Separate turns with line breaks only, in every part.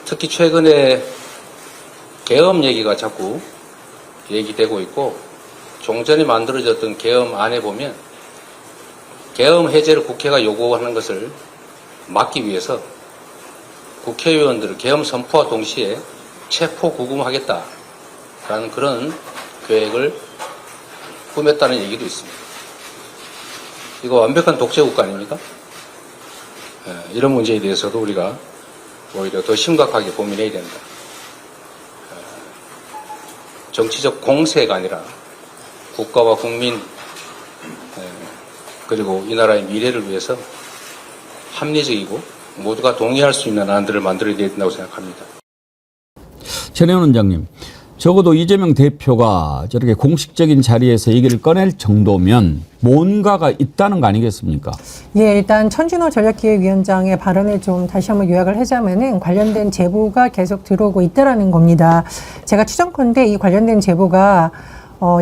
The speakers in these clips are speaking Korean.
특히 최근에 계엄 얘기가 자꾸 얘기되고 있고 종전에 만들어졌던 계엄안에 보면 계엄 해제를 국회가 요구하는 것을 막기 위해서 국회의원들을 계엄 선포와 동시에 체포 구금하겠다라는 그런 계획을 꾸몄다는 얘기도 있습니다. 이거 완벽한 독재국가 아닙니까? 이런 문제에 대해서도 우리가 오히려 더 심각하게 고민해야 된다. 정치적 공세가 아니라 국가와 국민 그리고 이 나라의 미래를 위해서 합리적이고 모두가 동의할 수 있는 안들을 만들어야 된다고 생각합니다.
전혜원 원장님, 적어도 이재명 대표가 저렇게 공식적인 자리에서 얘기를 꺼낼 정도면 뭔가가 있다는 거 아니겠습니까?
예, 일단 천준호 전략기획위원장의 발언을 좀 다시 한번 요약을 하자면은 관련된 제보가 계속 들어오고 있다라는 겁니다. 제가 추정컨대 이 관련된 제보가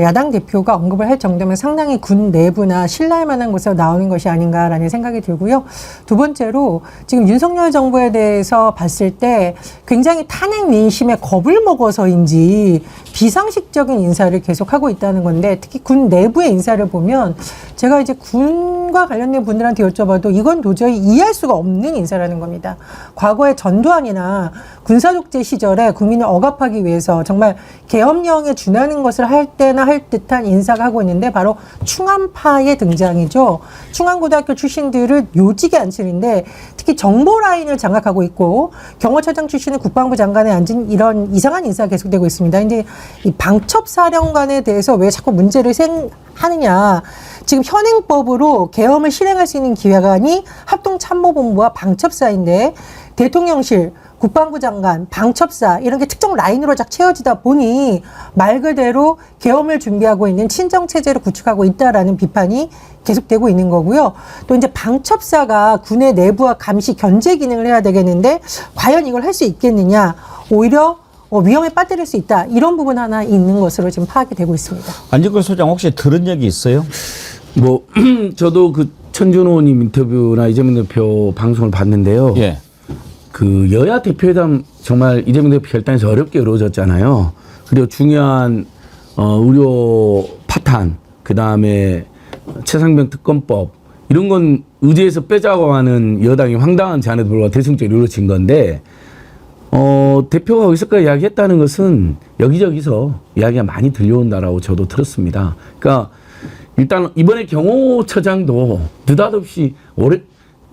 야당 대표가 언급을 할 정도면 상당히 군 내부나 신뢰할 만한 곳에서 나오는 것이 아닌가라는 생각이 들고요. 두 번째로 지금 윤석열 정부에 대해서 봤을 때 굉장히 탄핵 민심에 겁을 먹어서인지 비상식적인 인사를 계속하고 있다는 건데 특히 군 내부의 인사를 보면 제가 이제 군과 관련된 분들한테 여쭤봐도 이건 도저히 이해할 수가 없는 인사라는 겁니다. 과거의 전두환이나 군사독재 시절에 국민을 억압하기 위해서 정말 계엄령에 준하는 것을 할 때나 할 듯한 인사가 하고 있는데 바로 충암파의 등장이죠. 충암고등학교 출신들을 요직에 앉히는데 특히 정보 라인을 장악하고 있고 경호처장 출신의 국방부 장관에 앉은 이런 이상한 인사가 계속되고 있습니다. 이제 이 방첩사령관에 대해서 왜 자꾸 문제를 하느냐. 지금 현행법으로 계엄을 실행할 수 있는 기관이 합동참모본부와 방첩사인데 대통령실, 국방부 장관, 방첩사 이런 게 특정 라인으로 쫙 채워지다 보니 말 그대로 계엄을 준비하고 있는 친정체제를 구축하고 있다라는 비판이 계속되고 있는 거고요. 또 이제 방첩사가 군의 내부와 감시 견제 기능을 해야 되겠는데 과연 이걸 할 수 있겠느냐. 오히려 위험에 빠뜨릴 수 있다. 이런 부분 하나 있는 것으로 지금 파악이 되고 있습니다.
안진걸 소장 혹시 들은 얘기 있어요?
저도 그 천준호님 인터뷰나 이재명 대표 방송을 봤는데요.
예.
그 여야 대표회담 정말 이재명 대표 결단에서 어렵게 이루어졌잖아요. 그리고 중요한 의료 파탄, 그 다음에 최상병 특검법 이런 건 의제에서 빼자고 하는 여당이 황당한 제안에도 불구하고 대승적으로 이루어진 건데 대표가 거기서까지 이야기했다는 것은 여기저기서 이야기가 많이 들려온다라고 저도 들었습니다. 그러니까 일단 이번에 경호처장도 느닷없이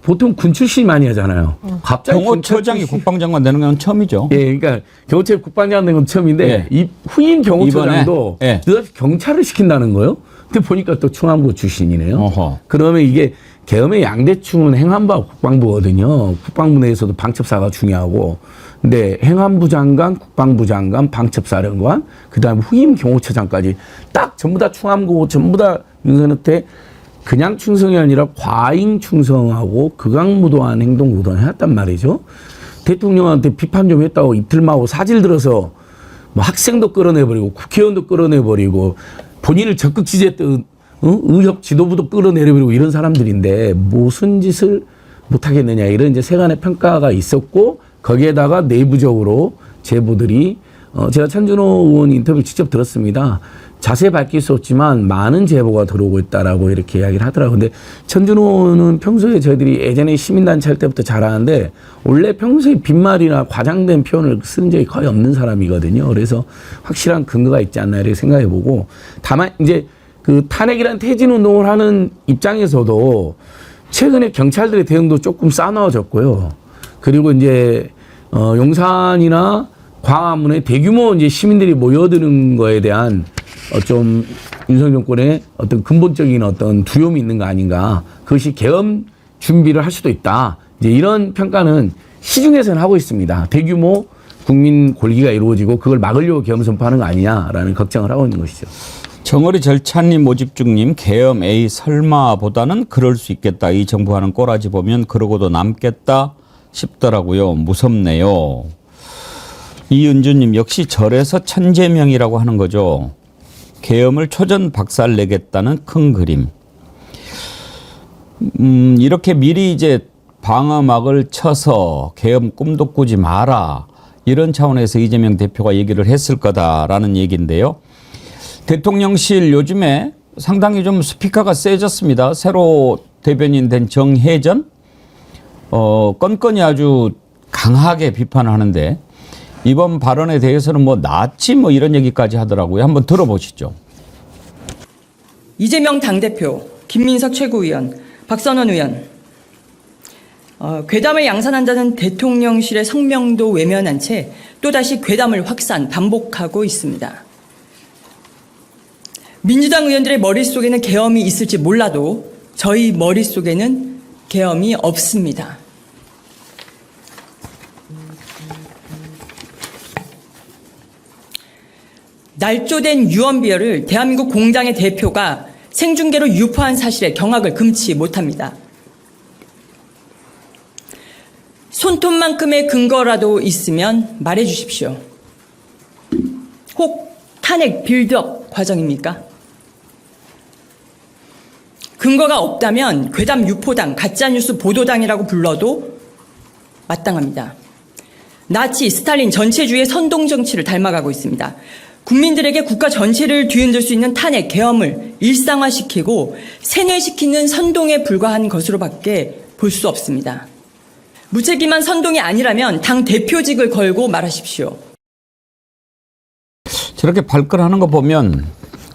보통 군 출신이 많이 하잖아요. 갑자기
경호처장이 국방장관 되는 건 처음이죠.
예, 그러니까 경호처 국방장관 되는 건 처음인데
예.
이 후임 경호처장도
예.
느닷없이 경찰을 시킨다는 거예요. 근데 보니까 또 충암고 출신이네요.
어허.
그러면 이게 계엄의 양대충은 행안부와 국방부거든요. 국방부 내에서도 방첩사가 중요하고, 근데 행안부 장관, 국방부 장관, 방첩사령관, 그다음에 후임 경호처장까지 딱 전부 다 충암고 전부 다 윤석열한테 그냥 충성이 아니라 과잉 충성하고 극악무도한 행동 구동을 해왔단 말이죠. 대통령한테 비판 좀 했다고 이틀마고 사질 들어서 뭐 학생도 끌어내버리고 국회의원도 끌어내버리고 본인을 적극 지지했던 의협 지도부도 끌어내려버리고 이런 사람들인데 무슨 짓을 못하겠느냐 이런 이제 세간의 평가가 있었고 거기에다가 내부적으로 제보들이 제가 천준호 의원 인터뷰를 직접 들었습니다. 자세히 밝힐 수 없지만 많은 제보가 들어오고 있다라고 이렇게 이야기를 하더라고요. 근데 천준호는 평소에 저희들이 예전에 시민단체 할 때부터 잘 아는데 원래 평소에 빈말이나 과장된 표현을 쓴 적이 거의 없는 사람이거든요. 그래서 확실한 근거가 있지 않나 이렇게 생각해 보고 다만 이제 그 탄핵이란 퇴진 운동을 하는 입장에서도 최근에 경찰들의 대응도 조금 싸나워졌고요. 그리고 이제 용산이나 광화문에 대규모 이제 시민들이 모여드는 거에 대한 좀 윤석열 정권의 어떤 근본적인 어떤 두려움이 있는 거 아닌가. 그것이 계엄 준비를 할 수도 있다. 이제 이런 평가는 시중에서는 하고 있습니다. 대규모 국민 골기가 이루어지고 그걸 막으려고 계엄 선포하는 거 아니냐라는 걱정을 하고 있는 것이죠.
정어리 절찬님 모집중님 계엄 에이 설마보다는 그럴 수 있겠다. 이 정부 하는 꼬라지 보면 그러고도 남겠다 싶더라고요. 무섭네요. 이은주님 역시 절에서 천재명이라고 하는 거죠. 계엄을 초전 박살내겠다는 큰 그림. 이렇게 미리 이제 방어막을 쳐서 계엄 꿈도 꾸지 마라. 이런 차원에서 이재명 대표가 얘기를 했을 거다라는 얘기인데요. 대통령실 요즘에 상당히 좀 스피커가 세졌습니다. 새로 대변인 된 정혜전 건건이 아주 강하게 비판을 하는데 이번 발언에 대해서는 뭐 나치 뭐 이런 얘기까지 하더라고요. 한번 들어보시죠.
이재명 당대표, 김민석 최고위원, 박선원 의원, 괴담을 양산한다는 대통령실의 성명도 외면한 채 또다시 괴담을 반복하고 있습니다. 민주당 의원들의 머릿속에는 계엄이 있을지 몰라도 저희 머릿속에는 계엄이 없습니다. 날조된 유언비어를 대한민국 공장의 대표가 생중계로 유포한 사실에 경악을 금치 못합니다. 손톱만큼의 근거라도 있으면 말해 주십시오. 혹 탄핵 빌드업 과정입니까? 근거가 없다면 괴담 유포당, 가짜뉴스 보도당이라고 불러도 마땅합니다. 나치, 스탈린 전체주의의 선동정치를 닮아가고 있습니다. 국민들에게 국가 전체를 뒤흔들 수 있는 탄핵, 계엄을 일상화시키고 세뇌시키는 선동에 불과한 것으로밖에 볼 수 없습니다. 무책임한 선동이 아니라면 당 대표직을 걸고 말하십시오.
저렇게 발끈하는 거 보면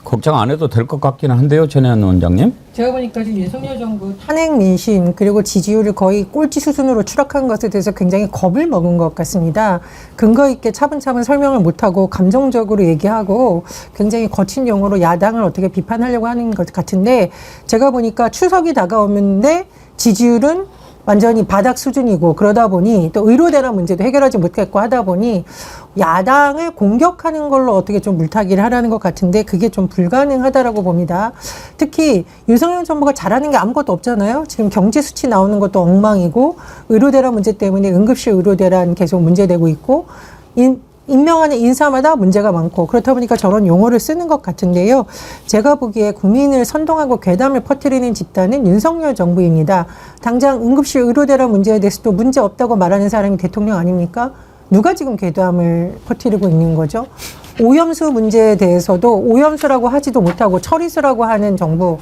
걱정 안 해도 될 것 같기는 한데요. 전혜연 원장님.
제가 보니까 지금 윤석열 정부 탄핵 민심 그리고 지지율을 거의 꼴찌 수준으로 추락한 것에 대해서 굉장히 겁을 먹은 것 같습니다. 근거 있게 차분차분 설명을 못하고 감정적으로 얘기하고 굉장히 거친 용어로 야당을 어떻게 비판하려고 하는 것 같은데 제가 보니까 추석이 다가오는데 지지율은 완전히 바닥 수준이고 그러다 보니 또 의료대란 문제도 해결하지 못했고 하다 보니 야당을 공격하는 걸로 어떻게 좀 물타기를 하라는 것 같은데 그게 좀 불가능하다라고 봅니다. 특히 윤석열 정부가 잘하는 게 아무것도 없잖아요. 지금 경제 수치 나오는 것도 엉망이고 의료대란 문제 때문에 응급실 의료대란 계속 문제되고 있고 임명하는 인사마다 문제가 많고 그렇다 보니까 저런 용어를 쓰는 것 같은데요. 제가 보기에 국민을 선동하고 괴담을 퍼뜨리는 집단은 윤석열 정부입니다. 당장 응급실 의료대란 문제에 대해서도 문제 없다고 말하는 사람이 대통령 아닙니까? 누가 지금 괴담을 퍼뜨리고 있는 거죠? 오염수 문제에 대해서도 오염수라고 하지도 못하고 처리수라고 하는 정부.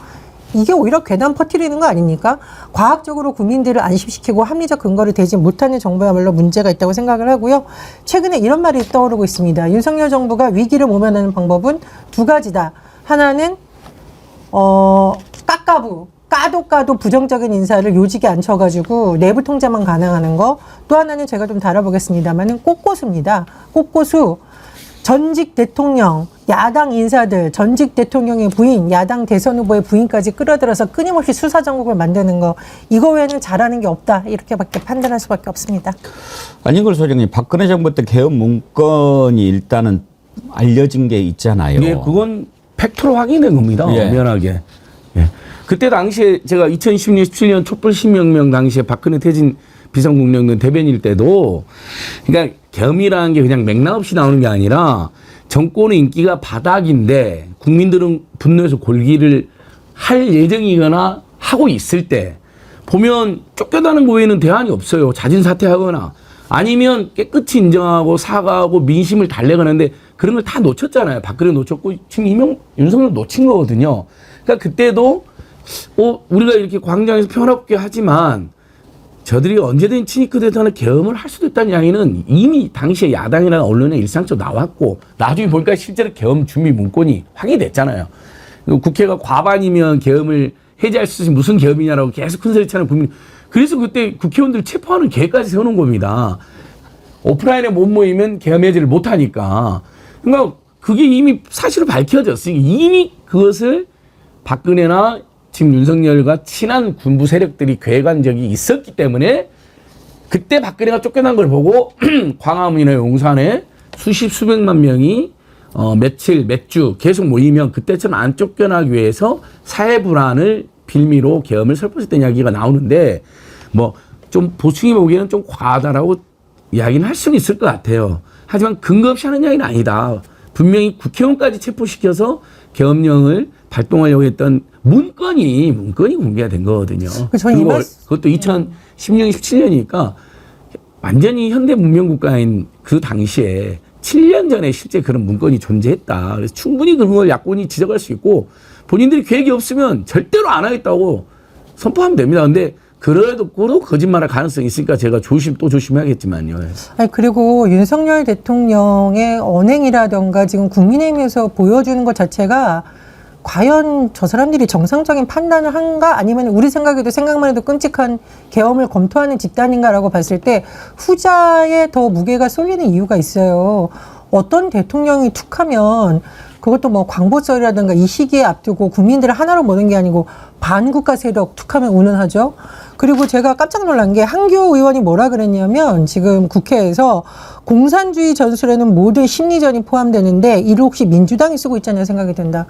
이게 오히려 괴담 퍼뜨리는 거 아닙니까? 과학적으로 국민들을 안심시키고 합리적 근거를 대지 못하는 정부야말로 문제가 있다고 생각을 하고요. 최근에 이런 말이 떠오르고 있습니다. 윤석열 정부가 위기를 모면하는 방법은 두 가지다. 하나는 까도 부정적인 인사를 요직에 앉혀가지고 내부 통제만 가능하는 거. 또 하나는 제가 좀 다뤄보겠습니다만은 꽃고수입니다. 꽃고수. 전직 대통령, 야당 인사들, 전직 대통령의 부인, 야당 대선 후보의 부인까지 끌어들여서 끊임없이 수사 정국을 만드는 거. 이거 외에는 잘하는 게 없다. 이렇게밖에 판단할 수밖에 없습니다.
안진걸 소장님, 박근혜 정부 때 계엄 문건이 일단은 알려진 게 있잖아요.
예, 그건 팩트로 확인된 겁니다.
예.
미안하게. 예. 그때 당시에 제가 2016, 17년 촛불 신명명 당시에 박근혜 퇴진 비상국령된 대변일 때도 그러니까 계엄이라는 게 그냥 맥락 없이 나오는 게 아니라 정권의 인기가 바닥인데 국민들은 분노해서 골기를 할 예정이거나 하고 있을 때 보면 쫓겨나는 거 외에는 대안이 없어요. 자진 사퇴하거나 아니면 깨끗이 인정하고 사과하고 민심을 달래거나 하는데 그런 걸 다 놓쳤잖아요. 박근혜 놓쳤고 지금 윤석열 놓친 거거든요. 그러니까 그때도 우리가 이렇게 광장에서 평화롭게 하지만 저들이 언제든 친이크 대단한 계엄을 할 수도 있다는 이야기는 이미 당시에 야당이나 언론에 일상적으로 나왔고 나중에 보니까 실제로 계엄 준비 문건이 확인됐잖아요. 국회가 과반이면 계엄을 해제할 수 있는 무슨 계엄이냐라고 계속 큰소리 치는 국민. 그래서 그때 국회의원들 체포하는 계획까지 세우는 겁니다. 오프라인에 못 모이면 계엄 해제를 못 하니까. 그러니까 그게 이미 사실로 밝혀졌으니 이미 그것을 박근혜나 지금 윤석열과 친한 군부 세력들이 계획한 적이 있었기 때문에 그때 박근혜가 쫓겨난 걸 보고 광화문이나 용산에 수백만 명이 며칠, 몇 주 계속 모이면 그때처럼 안 쫓겨나기 위해서 사회 불안을 빌미로 계엄을 설법했던 이야기가 나오는데 뭐 좀 보충이 보기에는 좀 과하다라고 이야기는 할 수는 있을 것 같아요. 하지만 근거 없이 하는 이야기는 아니다. 분명히 국회의원까지 체포시켜서 계엄령을 발동하려고 했던 문건이 공개가 된 거거든요.
저는 이
그리고
말씀-
그것도 2010년, 17년이니까 완전히 현대 문명 국가인 그 당시에 7년 전에 실제 그런 문건이 존재했다. 그래서 충분히 그런 걸 야권이 지적할 수 있고 본인들이 계획이 없으면 절대로 안 하겠다고 선포하면 됩니다. 근데 그래도 거짓말할 가능성이 있으니까 제가 또 조심해야겠지만요.
아니, 그리고 윤석열 대통령의 언행이라던가 지금 국민의힘에서 보여주는 것 자체가 과연 저 사람들이 정상적인 판단을 한가 아니면 우리 생각에도 생각만 해도 끔찍한 계엄을 검토하는 집단인가라고 봤을 때 후자에 더 무게가 쏠리는 이유가 있어요. 어떤 대통령이 툭하면 그것도 뭐 광보설이라든가 이 시기에 앞두고 국민들을 하나로 모는 게 아니고 반국가 세력 툭하면 운운하죠. 그리고 제가 깜짝 놀란 게 한교 의원이 뭐라 그랬냐면 지금 국회에서 공산주의 전술에는 모든 심리전이 포함되는데 이를 혹시 민주당이 쓰고 있잖아요 생각이 든다.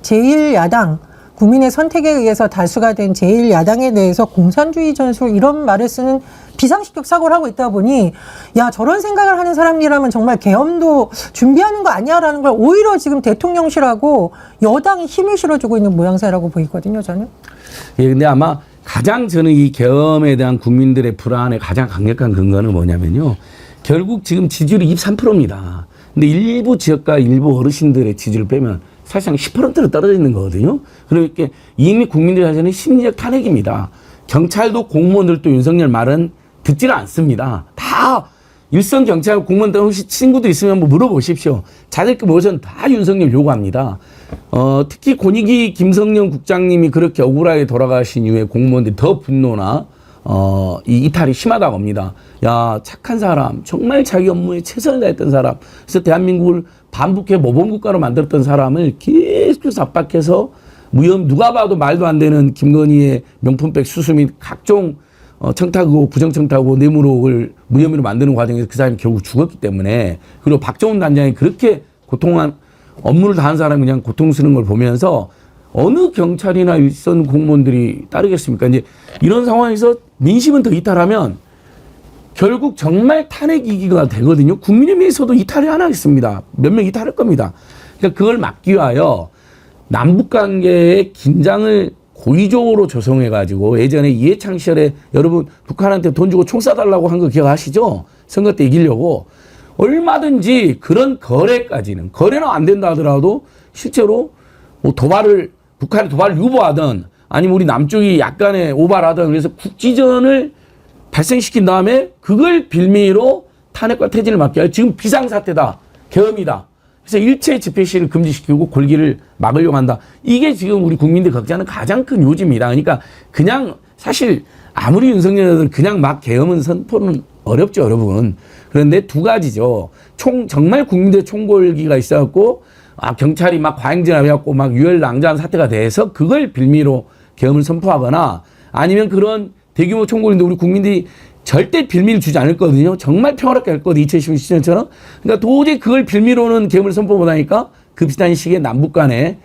제1야당 국민의 선택에 의해서 다수가 된 제1야당에 대해서 공산주의 전술 이런 말을 쓰는 비상식적 사고를 하고 있다 보니 야 저런 생각을 하는 사람이라면 정말 계엄도 준비하는 거 아니야라는 걸 오히려 지금 대통령실하고 여당이 힘을 실어주고 있는 모양새라고 보이거든요 저는.
예, 근데 아마 가장 저는 이 계엄에 대한 국민들의 불안의 가장 강력한 근거는 뭐냐면요. 결국 지금 지지율이 23%입니다. 근데 일부 지역과 일부 어르신들의 지지를 빼면 사실상 10%로 떨어져 있는 거거든요. 그러니까 이미 국민들 사이에는 심리적 탄핵입니다. 경찰도 공무원들도 윤석열 말은 듣지를 않습니다. 다 일선 경찰 공무원들 혹시 친구들 있으면 한번 물어보십시오. 자들끼리 모여서는 다 윤석열 요구합니다. 특히 권익위 김성령 국장님이 그렇게 억울하게 돌아가신 이후에 공무원들이 더 분노나 이 이탈이 심하다고 합니다. 야 착한 사람 정말 자기 업무에 최선을 다했던 사람 그래서 대한민국을 반북해 모범국가로 만들었던 사람을 계속해서 압박해서 무혐 누가 봐도 말도 안 되는 김건희의 명품백 수수 및 각종 청탁하고 부정청탁하고 뇌물을 무혐의로 만드는 과정에서 그 사람이 결국 죽었기 때문에 그리고 박정훈 단장이 그렇게 고통한 업무를 다한 사람이 그냥 고통스러운 걸 보면서 어느 경찰이나 일선 공무원들이 따르겠습니까? 이제 이런 상황에서 민심은 더 이탈하면 결국 정말 탄핵 위기가 되거든요. 국민의힘에서도 이탈을 안 하겠습니다. 몇 명 이탈할 겁니다. 그러니까 그걸 막기 위하여 남북 관계의 긴장을 고의적으로 조성해가지고 예전에 이해창 시절에 여러분 북한한테 돈 주고 총 쏴달라고 한 거 기억하시죠? 선거 때 이기려고 얼마든지 그런 거래까지는 거래는 안 된다 하더라도 실제로 뭐 북한이 도발을 유보하든 아니면 우리 남쪽이 약간의 오발하든 그래서 국지전을 발생시킨 다음에 그걸 빌미로 탄핵과 퇴진을 막기 위해 지금 비상사태다. 계엄이다. 그래서 일체 집회 시위를 금지시키고 골기를 막으려고 한다. 이게 지금 우리 국민들 걱정하는 가장 큰 요지입니다. 그러니까 그냥 사실 아무리 윤석열은 그냥 막 계엄은 선포는 어렵죠, 여러분. 그런데 두 가지죠. 정말 국민들의 총궐기가 있어갖고 경찰이 막 과잉진압해갖고 막 유혈낭자한 사태가 돼서 그걸 빌미로 계엄을 선포하거나 아니면 그런 대규모 총궐인데 우리 국민들이 절대 빌미를 주지 않을 거거든요. 정말 평화롭게 할 거거든요. 2017년처럼. 그러니까 도저히 그걸 빌미로는 계엄을 선포 못하니까 그 비슷한 시기에 남북 간에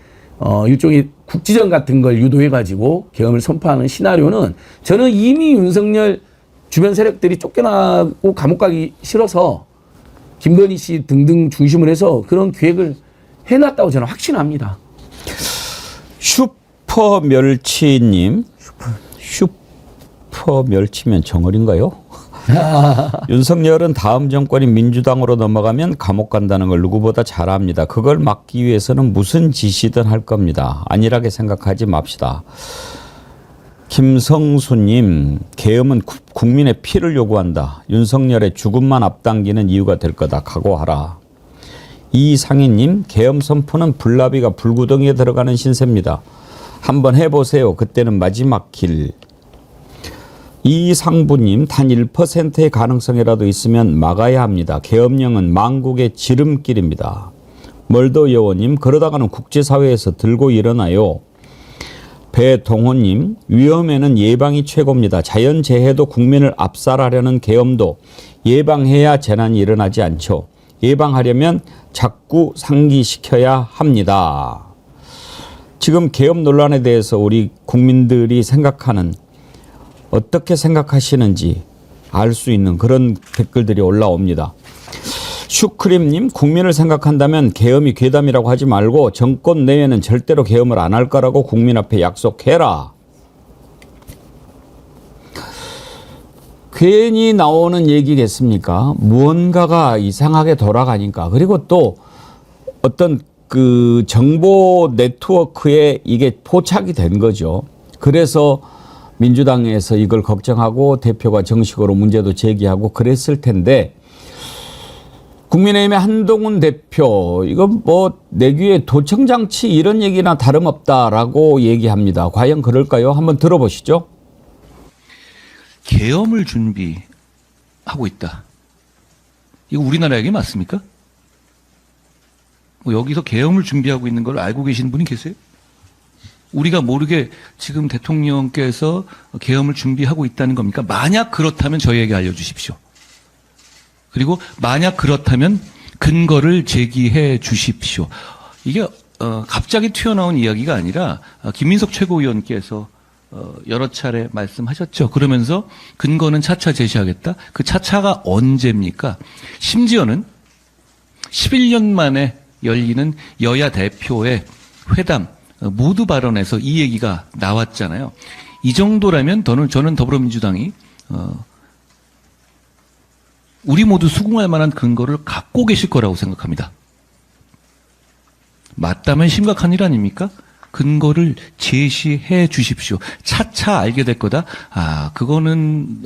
일종의 국지전 같은 걸 유도해가지고 계엄을 선포하는 시나리오는 저는 이미 윤석열 주변 세력들이 쫓겨나고 감옥 가기 싫어서 김건희 씨 등등 중심을 해서 그런 계획을 해놨다고 저는 확신합니다.
슈퍼멸치님. 슈퍼멸치면 정어린가요? 윤석열은 다음 정권이 민주당으로 넘어가면 감옥 간다는 걸 누구보다 잘 압니다. 그걸 막기 위해서는 무슨 짓이든 할 겁니다. 안일하게 생각하지 맙시다. 김성수님, 계엄은 국민의 피를 요구한다. 윤석열의 죽음만 앞당기는 이유가 될 거다. 각오하라. 이상희님, 계엄 선포는 불나비가 불구덩이에 들어가는 신세입니다. 한번 해보세요. 그때는 마지막 길. 이상부님, 단 1%의 가능성이라도 있으면 막아야 합니다. 계엄령은 망국의 지름길입니다. 멀더 여원님, 그러다가는 국제사회에서 들고 일어나요. 배동호님, 위험에는 예방이 최고입니다. 자연재해도 국민을 압살하려는 계엄도 예방해야 재난이 일어나지 않죠. 예방하려면 자꾸 상기시켜야 합니다. 지금 계엄 논란에 대해서 우리 국민들이 생각하는 어떻게 생각하시는지 알 수 있는 그런 댓글들이 올라옵니다. 슈크림님, 국민을 생각한다면 계엄이 괴담이라고 하지 말고 정권 내에는 절대로 계엄을 안 할 거라고 국민 앞에 약속해라. 괜히 나오는 얘기겠습니까? 무언가가 이상하게 돌아가니까. 그리고 또 어떤 그 정보 네트워크에 이게 포착이 된 거죠. 그래서 민주당에서 이걸 걱정하고 대표가 정식으로 문제도 제기하고 그랬을 텐데, 국민의힘의 한동훈 대표, 이건 뭐 내귀에 도청장치 이런 얘기나 다름없다라고 얘기합니다. 과연 그럴까요? 한번 들어보시죠.
계엄을 준비하고 있다. 이거 우리나라 얘기 맞습니까? 뭐 여기서 계엄을 준비하고 있는 걸 알고 계시는 분이 계세요? 우리가 모르게 지금 대통령께서 계엄을 준비하고 있다는 겁니까? 만약 그렇다면 저희에게 알려주십시오. 그리고 만약 그렇다면 근거를 제기해 주십시오. 이게 갑자기 튀어나온 이야기가 아니라 김민석 최고위원께서 여러 차례 말씀하셨죠. 그러면서 근거는 차차 제시하겠다. 그 차차가 언제입니까? 심지어는 11년 만에 열리는 여야 대표의 회담 모두 발언에서 이 얘기가 나왔잖아요. 이 정도라면 저는 더불어민주당이 우리 모두 수긍할 만한 근거를 갖고 계실 거라고 생각합니다. 맞다면 심각한 일 아닙니까? 근거를 제시해 주십시오. 차차 알게 될 거다. 그거는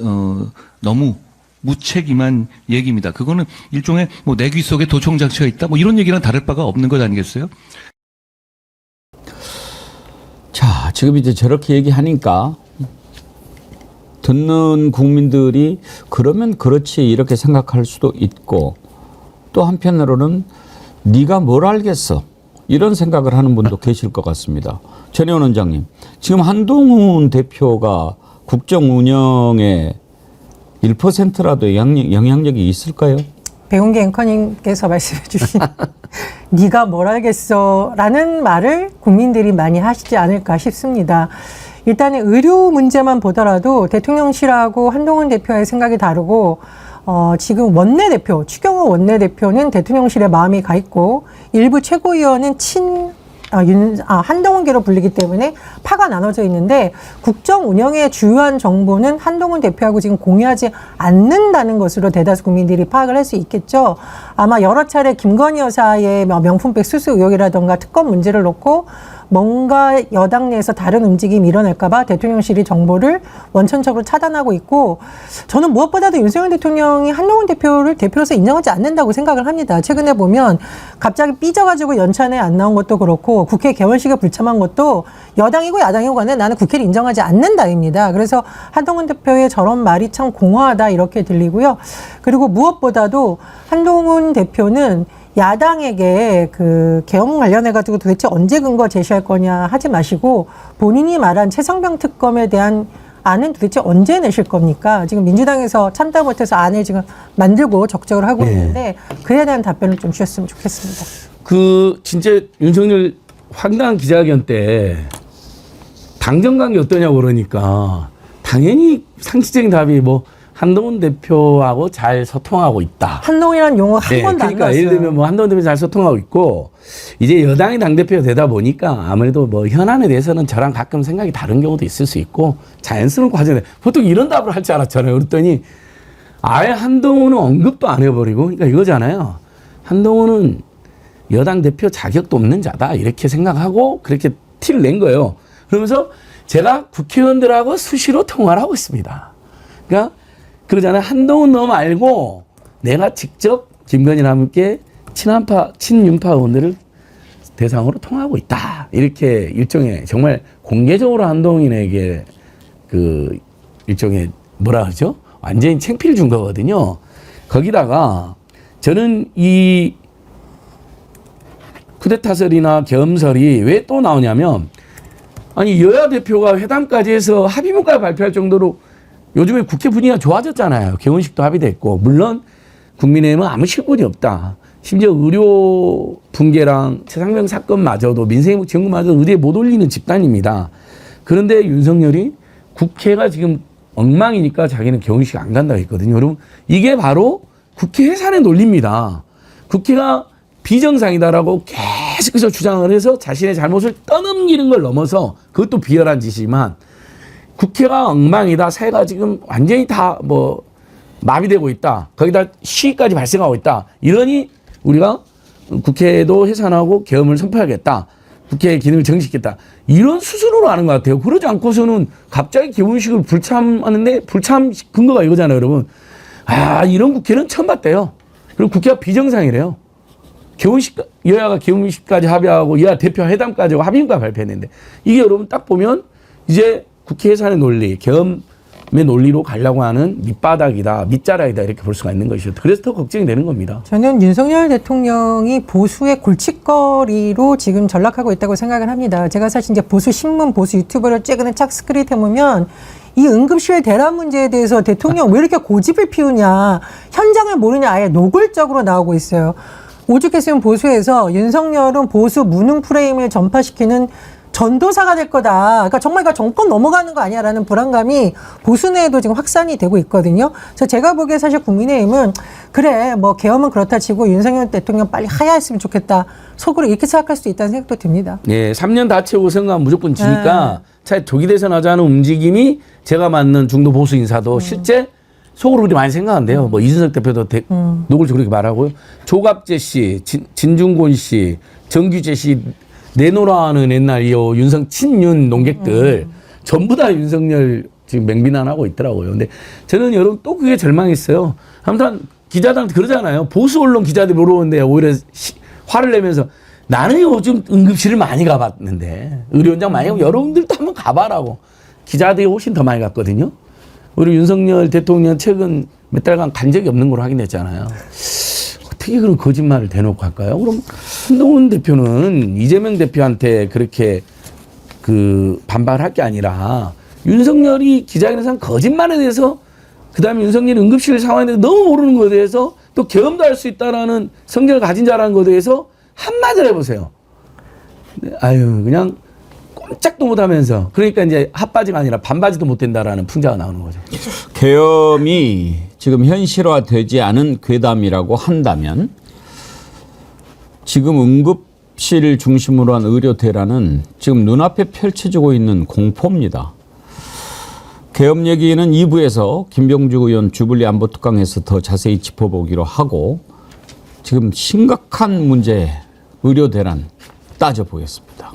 너무 무책임한 얘기입니다. 그거는 일종의 뭐 내 귀 속에 도청장치가 있다. 뭐 이런 얘기랑 다를 바가 없는 것 아니겠어요?
자, 지금 이제 저렇게 얘기하니까 듣는 국민들이 그러면 그렇지 이렇게 생각할 수도 있고, 또 한편으로는 네가 뭘 알겠어 이런 생각을 하는 분도 계실 것 같습니다. 전혜원 원장님, 지금 한동훈 대표가 국정 운영에 1%라도 영향력이 있을까요?
배운기 앵커님께서 말씀해 주신 네가 뭘 알겠어 라는 말을 국민들이 많이 하시지 않을까 싶습니다. 일단은 의료 문제만 보더라도 대통령실하고 한동훈 대표의 생각이 다르고, 지금 원내대표, 추경호 원내대표는 대통령실에 마음이 가 있고, 일부 최고위원은 한동훈계로 불리기 때문에 파가 나눠져 있는데, 국정 운영의 주요한 정보는 한동훈 대표하고 지금 공유하지 않는다는 것으로 대다수 국민들이 파악을 할 수 있겠죠. 아마 여러 차례 김건희 여사의 명품백 수수 의혹이라던가 특검 문제를 놓고 뭔가 여당 내에서 다른 움직임이 일어날까봐 대통령실이 정보를 원천적으로 차단하고 있고, 저는 무엇보다도 윤석열 대통령이 한동훈 대표를 대표로서 인정하지 않는다고 생각을 합니다. 최근에 보면 갑자기 삐져가지고 연찬에 안 나온 것도 그렇고, 국회 개원식에 불참한 것도 여당이고 야당이고 간에 나는 국회를 인정하지 않는다입니다. 그래서 한동훈 대표의 저런 말이 참 공허하다 이렇게 들리고요. 그리고 무엇보다도 한동훈 대표는 야당에게 그 계엄 관련해가지고 도대체 언제 근거 제시할 거냐 하지 마시고, 본인이 말한 최성병 특검에 대한 안은 도대체 언제 내실 겁니까? 지금 민주당에서 참다 못해서 안을 지금 만들고 적적을 하고 있는데, 그에 대한 답변을 좀 주셨으면 좋겠습니다.
진짜 윤석열 황당한 기자회견 때 당정 관계 어떠냐고 그러니까 당연히 상식적인 답이 뭐 한동훈 대표하고 잘 소통하고 있다.
한동훈이라는 용어 한 번도 안
그러니까
나왔어요.
예를 들면 뭐 한동훈 대표 잘 소통하고 있고, 이제 여당이 당대표가 되다 보니까 아무래도 뭐 현안에 대해서는 저랑 가끔 생각이 다른 경우도 있을 수 있고 자연스러운 과정에 보통 이런 답을 할 줄 알았잖아요. 그랬더니 아예 한동훈은 언급도 안 해버리고, 그러니까 이거잖아요. 한동훈은 여당 대표 자격도 없는 자다 이렇게 생각하고 그렇게 티를 낸 거예요. 그러면서 제가 국회의원들하고 수시로 통화를 하고 있습니다. 그러니까 그러잖아요. 한동훈 너 말고 내가 직접 김건희와 함께 친윤파 의원들을 대상으로 통화하고 있다. 이렇게 일종의 정말 공개적으로 한동훈에게 그 일종의 뭐라 그러죠? 완전히 창피를 준 거거든요. 거기다가 저는 이 쿠데타설이나 계엄설이 왜 또 나오냐면, 아니 여야 대표가 회담까지 해서 합의문까지 발표할 정도로 요즘에 국회 분위기가 좋아졌잖아요. 개원식도 합의됐고, 물론 국민의힘은 아무 실권이 없다. 심지어 의료 붕괴랑 최상병 사건마저도 민생지원금마저 의대에 못 올리는 집단입니다. 그런데 윤석열이 국회가 지금 엉망이니까 자기는 개원식 안 간다고 했거든요. 여러분, 이게 바로 국회 해산의 논리입니다. 국회가 비정상이다라고 계속해서 주장을 해서 자신의 잘못을 떠넘기는 걸 넘어서 그것도 비열한 짓이지만 국회가 엉망이다. 사회가 지금 완전히 다 뭐 마비되고 있다. 거기다 시위까지 발생하고 있다. 이러니 우리가 국회도 해산하고 계엄을 선포하겠다. 국회의 기능을 정지시켰다. 이런 수순으로 하는 것 같아요. 그러지 않고서는 갑자기 기본식을 불참하는데 불참 근거가 이거잖아요, 여러분. 아, 이런 국회는 처음 봤대요. 그리고 국회가 비정상이래요. 개원식, 여야가 개원식까지 합의하고 여야 대표 회담까지 하고 합의문과 발표했는데 이게 여러분 딱 보면 이제 국회 해산의 논리, 계엄의 논리로 가려고 하는 밑바닥이다, 밑자락이다 이렇게 볼 수가 있는 것이죠. 그래서 더 걱정이 되는 겁니다.
저는 윤석열 대통령이 보수의 골칫거리로 지금 전락하고 있다고 생각을 합니다. 제가 사실 이제 보수 신문, 보수 유튜버를 최근에 착 스크립 해보면 이 응급실 대란 문제에 대해서 대통령 왜 이렇게 고집을 피우냐, 현장을 모르냐 아예 노골적으로 나오고 있어요. 오죽했으면 보수에서 윤석열은 보수 무능 프레임을 전파시키는 전도사가 될 거다. 그러니까 정말 이거 정권 넘어가는 거 아니야라는 불안감이 보수 내에도 지금 확산이 되고 있거든요. 그래서 제가 보기에 사실 국민의힘은 그래 뭐 계엄은 그렇다 치고 윤석열 대통령 빨리 하야했으면 좋겠다. 속으로 이렇게 생각할 수도 있다는 생각도 듭니다.
예, 3년 다 채우고 선거하면 무조건 지니까 차라리 조기 대선 하자는 움직임이 제가 맡는 중도 보수 인사도 실제 속으로 그렇게 많이 생각한대요. 뭐 이준석 대표도 노골적으로 그렇게 말하고요. 조갑재 씨, 진중권 씨, 정규재 씨 내노라는 옛날 이 친윤 농객들 전부 다 윤석열 지금 맹비난하고 있더라고요. 근데 저는 여러분 또 그게 절망했어요. 아무튼 기자들한테 그러잖아요. 보수 언론 기자들이 물어보는데 오히려 화를 내면서 나는 요즘 응급실을 많이 가봤는데 의료원장 많이 가고 여러분들도 한번 가봐라고. 기자들이 훨씬 더 많이 갔거든요. 우리 윤석열 대통령 최근 몇 달간 간 적이 없는 걸로 확인했잖아요. 어떻게 그런 거짓말을 대놓고 할까요? 그럼 한동훈 대표는 이재명 대표한테 그렇게 반발할 게 아니라 윤석열이 기자회견에서 한 거짓말에 대해서 그다음에 윤석열이 응급실 상황에 대해서 너무 모르는 것에 대해서 또 계엄도 할 수 있다라는 성격을 가진 자라는 것에 대해서 한마디를 해보세요. 아유, 그냥 꼼짝도 못하면서 그러니까 이제 핫바지가 아니라 반바지도 못 된다라는 풍자가 나오는 거죠.
계엄이 지금 현실화되지 않은 괴담이라고 한다면 지금 응급실 중심으로 한 의료 대란은 지금 눈앞에 펼쳐지고 있는 공포입니다. 계엄 얘기는 2부에서 김병주 의원 주불리 안보특강에서 더 자세히 짚어보기로 하고 지금 심각한 문제 의료 대란 따져보겠습니다.